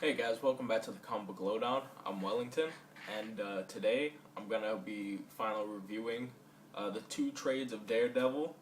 Hey guys, welcome back to the Comic Book Lowdown. I'm Wellington, and today I'm gonna be final reviewing the two trades of Daredevil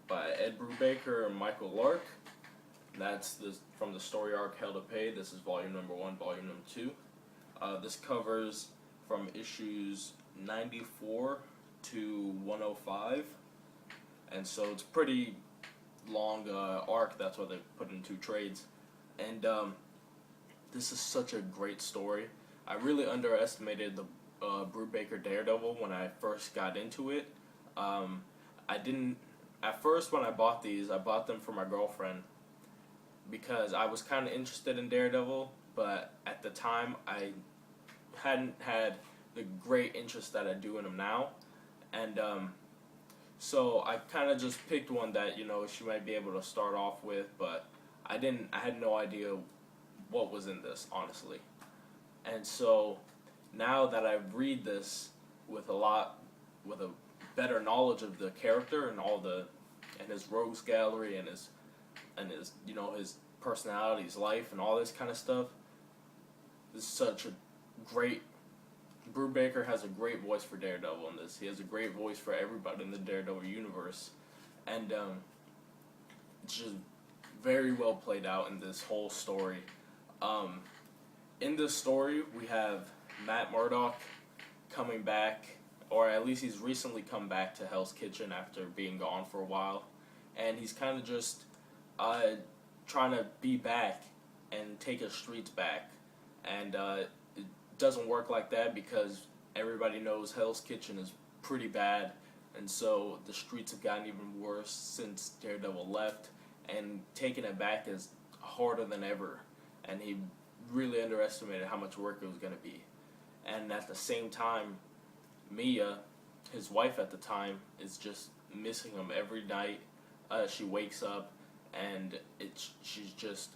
by Ed Brubaker and Michael Lark. That's from the story arc Hell to Pay. This is volume number 1, volume number 2. This covers from issues 94 to 105, and so it's a pretty long arc. That's why they put in two trades, and this is such a great story. I really underestimated the Brubaker Daredevil when I first got into it. I didn't at first when I bought these. I bought them for my girlfriend because I was kind of interested in Daredevil, but at the time I hadn't had the great interest that I do in him now, and so I kind of just picked one that she might be able to start off with, but I didn't. I had no idea what was in this, honestly. And so now that I read this with a better knowledge of the character and and his rogues gallery and his his personality, his life, and all this kind of stuff, this is such a great. Brubaker has a great voice for Daredevil in this. He has a great voice for everybody in the Daredevil universe, and it's just very well played out in this whole story. In this story, we have Matt Murdock coming back, or at least he's recently come back to Hell's Kitchen after being gone for a while, and he's kind of just trying to be back and take his streets back, and it doesn't work like that because everybody knows Hell's Kitchen is pretty bad, and so the streets have gotten even worse since Daredevil left, and taking it back is harder than ever. And he really underestimated how much work it was going to be. And at the same time, Mia, his wife at the time, is just missing him every night. She wakes up and she's just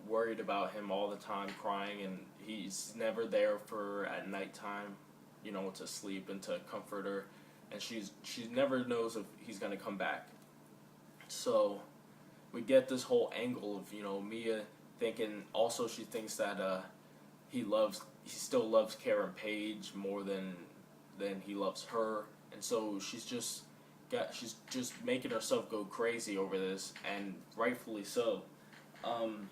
worried about him all the time, crying, and he's never there for at nighttime, to sleep and to comfort her, and she never knows if he's going to come back. So we get this whole angle of Mia thinking. Also, she thinks that he still loves Karen Page more than he loves her, and so she's just making herself go crazy over this, and rightfully so. And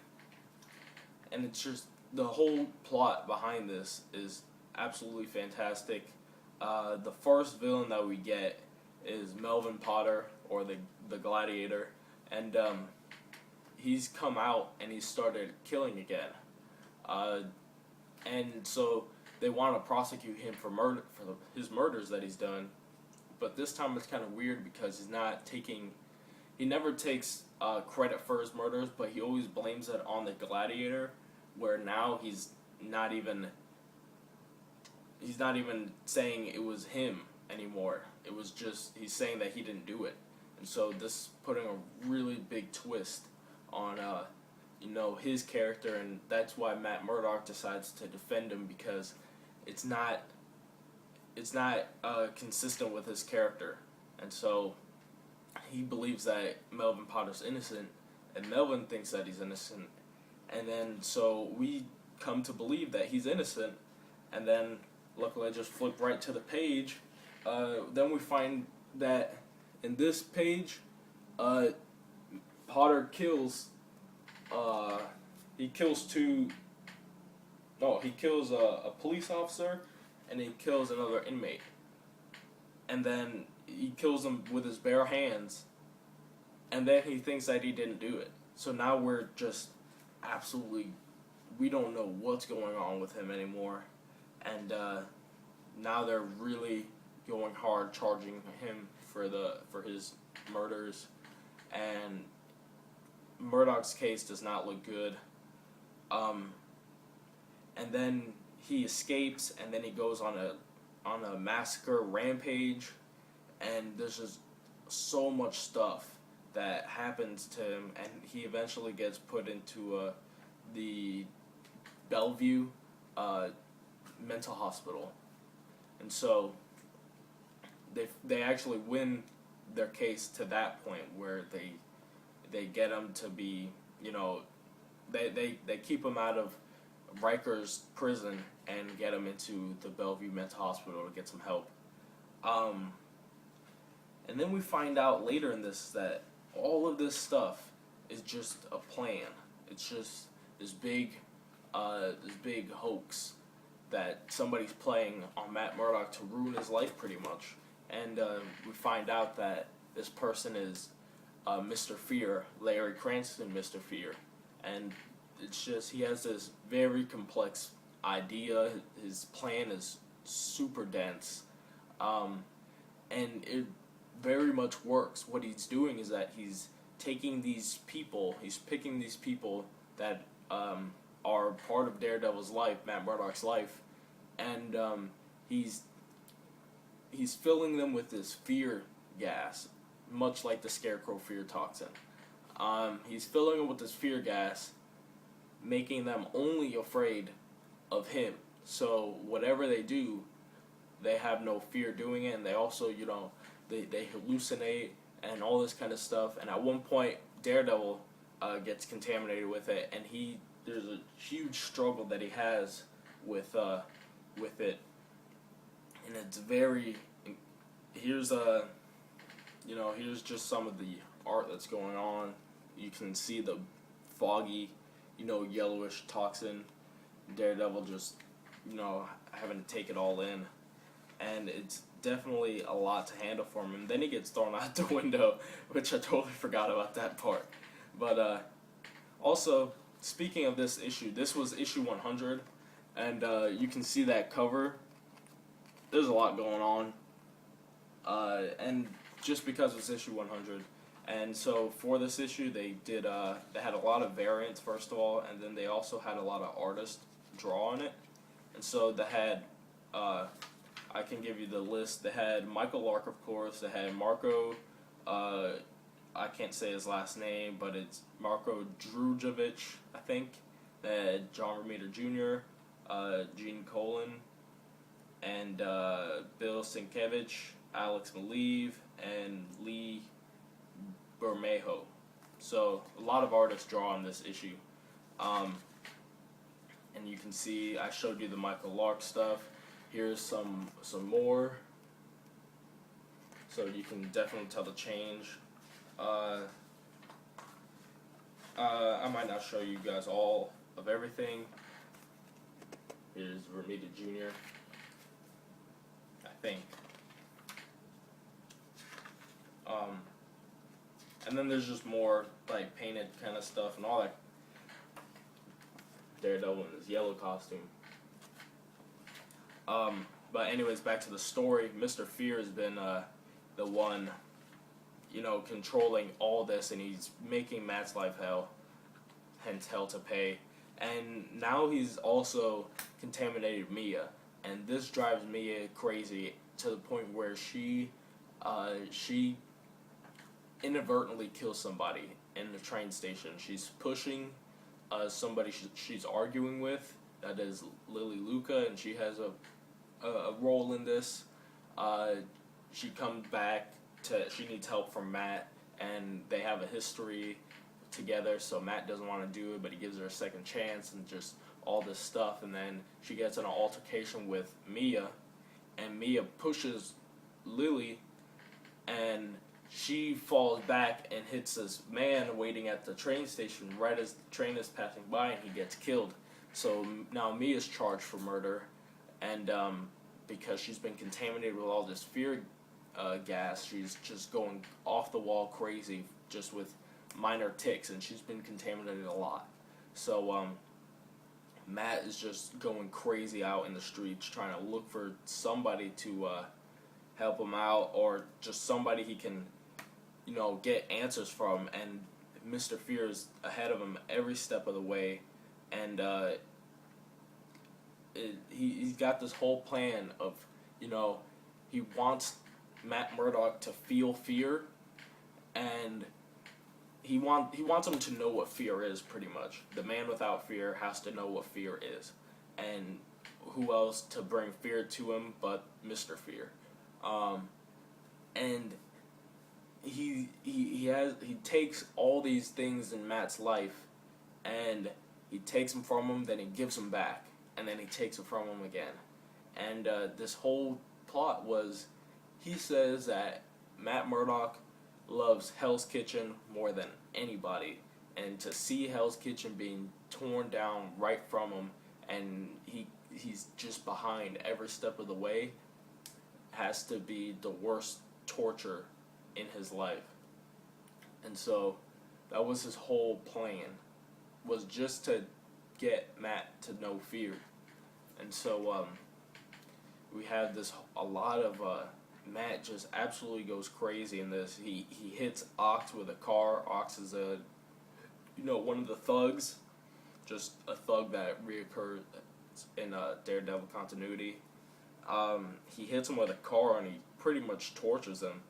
it's just the whole plot behind this is absolutely fantastic. The first villain that we get is Melvin Potter, or the Gladiator, and he's come out and he's started killing again, and so they want to prosecute him for his murders that he's done, but this time it's kind of weird because he never takes credit for his murders, but he always blames it on the Gladiator, where now he's not even saying it was him anymore. It was just he's saying that he didn't do it, and so this is putting a really big twist on his character, and that's why Matt Murdock decides to defend him, because it's not consistent with his character, and so he believes that Melvin Potter's innocent, and Melvin thinks that he's innocent, and then so we come to believe that he's innocent, and then luckily I just flipped right to the page. Then we find that in this page, Potter kills. He kills a police officer, and he kills another inmate, and then he kills them with his bare hands, and then he thinks that he didn't do it. So now we're just we don't know what's going on with him anymore, and now they're really going hard, charging him for his murders, and Murdoch's case does not look good. And then he escapes, and then he goes on a massacre rampage, and there's just so much stuff that happens to him, and he eventually gets put into the Bellevue mental hospital, and so they actually win their case to that point where they get him to be, they keep him out of Riker's prison and get him into the Bellevue Mental Hospital to get some help. And then we find out later in this that all of this stuff is just a plan. It's just this big hoax that somebody's playing on Matt Murdock to ruin his life, pretty much. And we find out that this person is Mr. Fear, Larry Cranston, Mr. Fear, and it's just he has this very complex idea. His plan is super dense, and it very much works. What he's doing is that he's taking these people, he's picking these people that are part of Daredevil's life, Matt Murdock's life, and he's filling them with this fear gas, much like the Scarecrow fear toxin. He's filling them with this fear gas, making them only afraid of him. So whatever they do, they have no fear doing it, and they also, they hallucinate and all this kind of stuff. And at one point, Daredevil gets contaminated with it, and there's a huge struggle that he has with it, and it's very. Here's just some of the art that's going on. You can see the foggy, yellowish toxin. Daredevil just, having to take it all in, and it's definitely a lot to handle for him. And then he gets thrown out the window, which I totally forgot about that part. But also, speaking of this issue, this was issue 100, and you can see that cover. There's a lot going on, and just because it's issue 100. And so for this issue, they had a lot of variants, first of all, and then they also had a lot of artists draw on it. And so they had, I can give you the list. They had Michael Lark, of course. They had Marco, I can't say his last name, but it's Marco Drujovic, I think. They had John Romita Jr., Gene Colan, and Bill Sienkiewicz, Alex Maleev, and Lee Bermejo. So a lot of artists draw on this issue. And you can see I showed you the Michael Lark stuff. Here's some more. So you can definitely tell the change. I might not show you guys all of everything. Here's Romita Jr. I think. And then there's just more like painted kind of stuff and all that. Daredevil in his yellow costume. But anyways, back to the story. Mr. Fear has been the one, controlling all this, and he's making Matt's life hell, hence hell to pay. And now he's also contaminated Mia, and this drives Mia crazy to the point where she inadvertently kills somebody in the train station. She's pushing somebody she's arguing with, that is Lily Luca, and she has a role in this. She comes back she needs help from Matt, and they have a history together, so Matt doesn't want to do it, but he gives her a second chance, and just all this stuff. And then she gets in an altercation with Mia, and Mia pushes Lily, and she falls back and hits this man waiting at the train station right as the train is passing by, and he gets killed. So now Mia's charged for murder, and because she's been contaminated with all this fear gas, she's just going off the wall crazy just with minor tics, and she's been contaminated a lot. So Matt is just going crazy out in the streets trying to look for somebody to help him out, or just somebody he can get answers from. And Mr. Fear is ahead of him every step of the way, and he's got this whole plan of he wants Matt Murdock to feel fear, and he wants him to know what fear is. Pretty much, the man without fear has to know what fear is, and who else to bring fear to him but Mr. Fear. And he takes all these things in Matt's life, and he takes them from him, then he gives them back, and then he takes them from him again. And this whole plot was, he says that Matt Murdock loves Hell's Kitchen more than anybody, and to see Hell's Kitchen being torn down right from him, and he's just behind every step of the way, has to be the worst torture in his life. And so that was his whole plan, was just to get Matt to know fear. And so we have a lot of Matt just absolutely goes crazy in this. He hits Ox with a car. Ox is one of the thugs, just a thug that reoccurs in Daredevil continuity. He hits him with a car and he pretty much tortures him,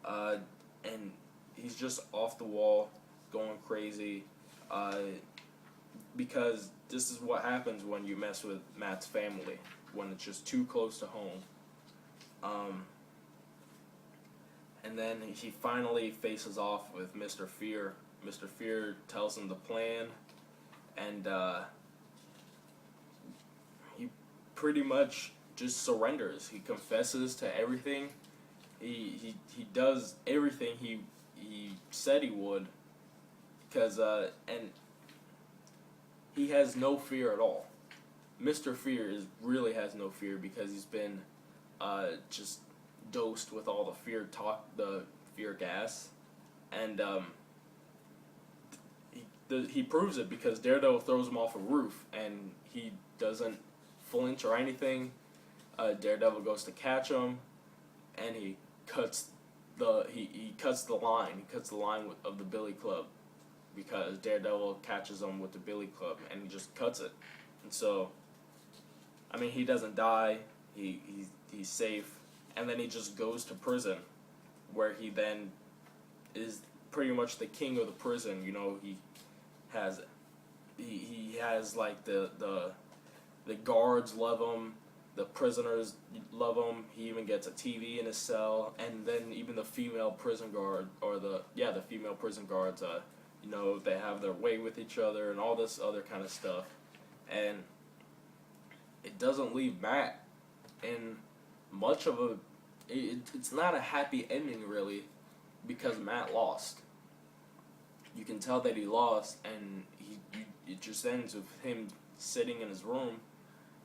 and he's just off the wall, going crazy, because this is what happens when you mess with Matt's family, when it's just too close to home. And then he finally faces off with Mr. Fear. Mr. Fear tells him the plan, and he pretty much just surrenders. He confesses to everything. He does everything he said he would, because and he has no fear at all. Mr. Fear really has no fear, because he's been just dosed with all the fear gas, and he proves it, because Daredevil throws him off a roof and he doesn't flinch or anything. Daredevil goes to catch him, and he cuts the line. He cuts the line of the billy club, because Daredevil catches him with the billy club, and he just cuts it. And so, I mean, he doesn't die. He's safe, and then he just goes to prison, where he then is pretty much the king of the prison. He has like the guards love him. The prisoners love him. He even gets a TV in his cell, and then even the female prison guard, the female prison guards, they have their way with each other and all this other kind of stuff. And it doesn't leave Matt in much of a... It's not a happy ending, really, because Matt lost. You can tell that he lost, and it just ends with him sitting in his room,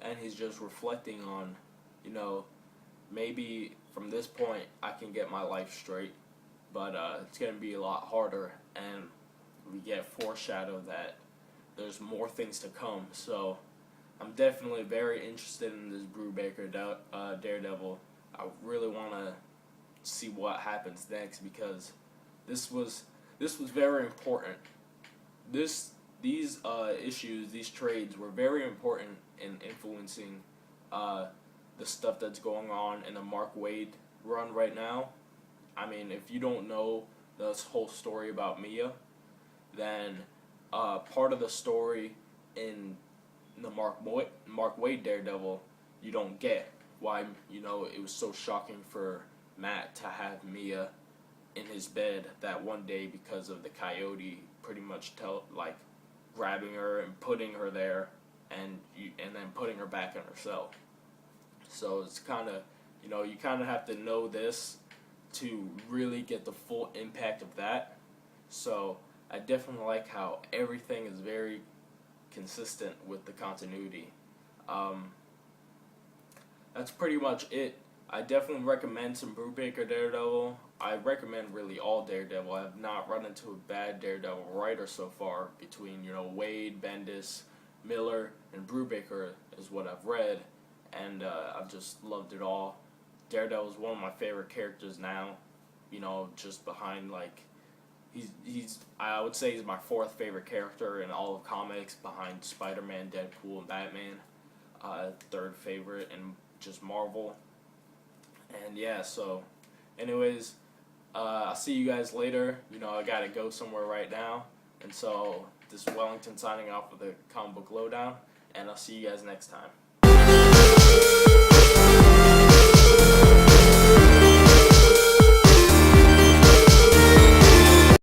and he's just reflecting on, maybe from this point I can get my life straight, but it's going to be a lot harder, and we get foreshadowed that there's more things to come. So I'm definitely very interested in this Brubaker Daredevil. I really want to see what happens next, because this was very important. These issues, these trades were very important in influencing the stuff that's going on in the Mark Waid run right now. I mean, if you don't know this whole story about Mia, then part of the story in the Mark Waid Daredevil you don't get. Why, it was so shocking for Matt to have Mia in his bed that one day, because of the coyote pretty much grabbing her and putting her there, and then putting her back in her cell. So it's kind of, you kind of have to know this to really get the full impact of that. So I definitely like how everything is very consistent with the continuity. That's pretty much it. I definitely recommend some Brubaker Daredevil. I recommend really all Daredevil. I have not run into a bad Daredevil writer so far. Between Waid, Bendis, Miller, and Brubaker is what I've read, and I've just loved it all. Daredevil is one of my favorite characters now. Just behind I would say he's my fourth favorite character in all of comics, behind Spider-Man, Deadpool, and Batman. Third favorite in just Marvel. And yeah, so anyways, I'll see you guys later. I gotta go somewhere right now, and so this is Wellington signing off with the Comic Book Lowdown, and I'll see you guys next time.